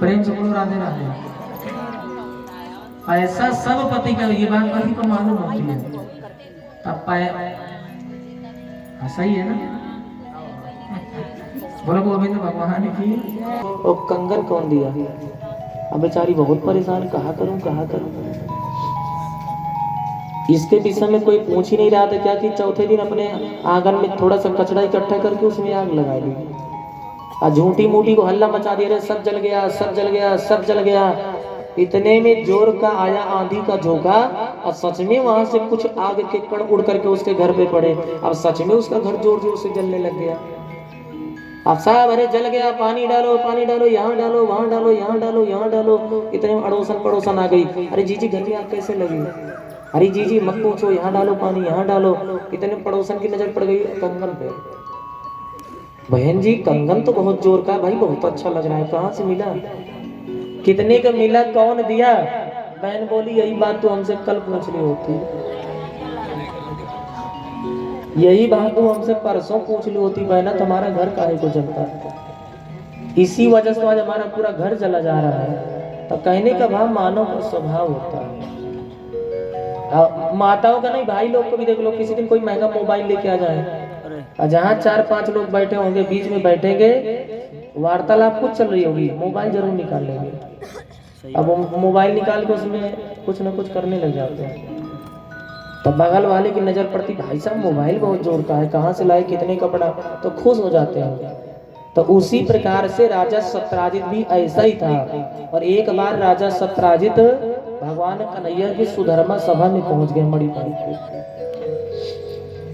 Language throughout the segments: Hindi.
प्रेम से बोलो राधे राधे। ऐसा सब पति का, ये बात पति को मालूम होती है तब पाए। सही है ना? बोलो गोविंद भगवान की। और कंगन कौन दिया? अब बेचारी बहुत परेशान, कहा करूं कहा करूं। इसके विषय में कोई पूछ ही नहीं रहा था क्या कि चौथे दिन अपने आंगन में थोड़ा सा कचरा इकट्ठा करके उसमें आग लगा दी और झूठी मूठी को हल्ला मचा दिया, सब जल गया सब जल गया सब जल गया। इतने में जोर का आया आंधी का झोंका और सच में वहां से कुछ आग के कण उड़ करके उसके घर पे पड़े। अब सच में उसका घर जोर जोर से जलने लग गया। अब साहब अरे जल गया, पानी डालो, यहाँ डालो, वहां डालो, यहाँ डालो, यहाँ डालो। इतने में अड़ोसन पड़ोसन आ गई, अरे जीजी घर में आग कैसे लगी? अरे जीजी मत पूछो, यहाँ डालो पानी, यहाँ डालो। इतने पड़ोसन की नजर पड़ गई कंगन पे। बहन जी कंगन तो बहुत जोर का, भाई बहुत अच्छा लग रहा है, कहाँ से मिला? कितने का मिला, कौन दिया? बहन बोली यही बात तो हमसे कल पूछनी होती, यही बात तो हमसे परसों पूछ ली होती। बहना तुम्हारा घर काहे को जलता है? इसी वजह से आज हमारा पूरा घर जला जा रहा है। तो कहने का भाव मानव का स्वभाव होता है। माताओं का नहीं, भाई लोग को भी देख लो, किसी दिन कोई महंगा मोबाइल लेके आ जाए और जहाँ 4-5 लोग बैठे होंगे बीच में बैठेंगे, वार्तालाप कुछ चल रही होगी, मोबाइल जरूर निकाल लेंगे। अब मोबाइल निकाल के उसमें कुछ ना कुछ करने लग जाते हैं। तो बगल वाले की नजर पड़ती, भाई साहब मोबाइल बहुत जोर का है, कहाँ से लाए, कितने का पड़ा, तो खुश हो जाते हैं। तो उसी प्रकार से राजा सत्राजित भी ऐसा ही था। और एक बार राजा सत्राजित भगवान कन्हैया की सुधर्मा सभा में पहुंच गए मणिपुर के।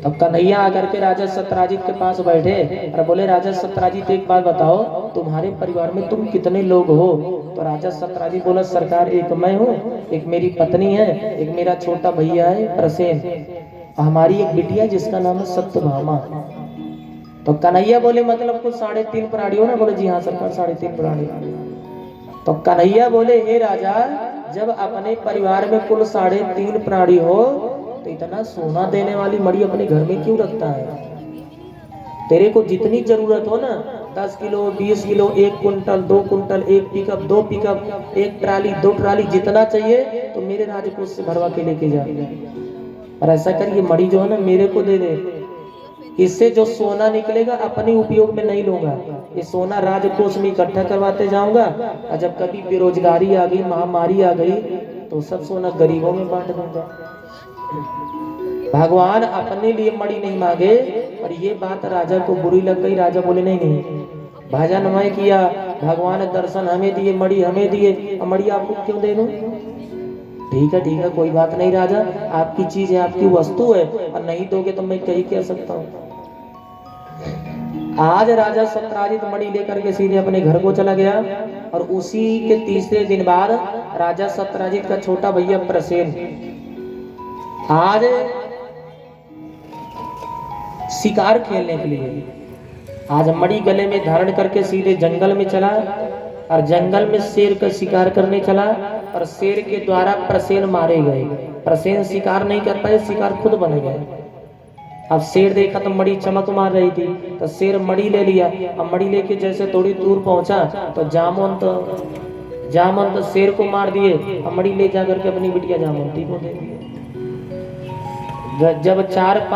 तब कन्हैया आकर के राजा सत्राजित के पास बैठे और बोले, राजा सत्राजित एक बात बताओ, तुम्हारे परिवार में तुम कितने लोग हो? तो राजा सत्राजित बोला, सरकार एक मैं हूँ, एक मेरी पत्नी है, एक मेरा छोटा भैया है प्रसेन, हमारी एक बिटिया जिसका नाम है सत्यभामा। तो कन्हैया बोले मतलब कुछ 3.5 प्राणी हो ना? बोले जी हाँ सरकार 3.5 प्राणी। तो कन्हैया बोले, हे राजा, जब अपने परिवार में कुल 3.5 प्राणी हो तो इतना सोना देने वाली मणि अपने घर में क्यों रखता है? तेरे को जितनी जरूरत हो ना, 10 kilo 20 kilo 1 quintal 2 quintal 1 pickup 2 pickup 1 trolley 2 trolley जितना चाहिए तो मेरे राजकोष से भरवा के लेके जा। और ऐसा कर ये मणि जो है ना मेरे को दे दे, इससे जो सोना निकलेगा अपने उपयोग में नहीं लूंगा, ये सोना राजकोष में इकट्ठा करवाते जाऊंगा और जब कभी बेरोजगारी आ गई, महामारी आ गई तो सब सोना गरीबों में बांट दूंगा। भगवान अपने लिए मणि नहीं मांगे, और ये बात राजा को बुरी लग गई। राजा बोले नहीं नहीं, भजन मैं किया, भगवान दर्शन हमें दिए, मणि हमें दिए, मणि आपको क्यों दे दूं? ठीक है कोई बात नहीं राजा, आपकी चीज है, आपकी वस्तु है, और नहीं दोगे तो मैं कहीं कह सकता हूँ। आज राजा सत्राजित मणि लेकर के सीधे अपने घर को चला गया। और उसी के तीसरे दिन बाद राजा सत्राजित का छोटा भैया प्रसेन आज शिकार खेलने के लिए आज मणि गले में धारण करके सीधे जंगल में चला और जंगल में शेर का शिकार करने चला। और शेर के द्वारा प्रसेन मारे गए। प्रसेन शिकार नहीं कर पाए, शिकार खुद बन गए। अब शेर देखा तो मणि चमक मार रही थी, तो शेर मणि ले लिया। अब मणि लेके जैसे थोड़ी दूर पहुंचा तो जामुन तो शेर को मार दिए और मणि ले जाकर के अपनी बिटिया जामुनती को दे दिए। जब 4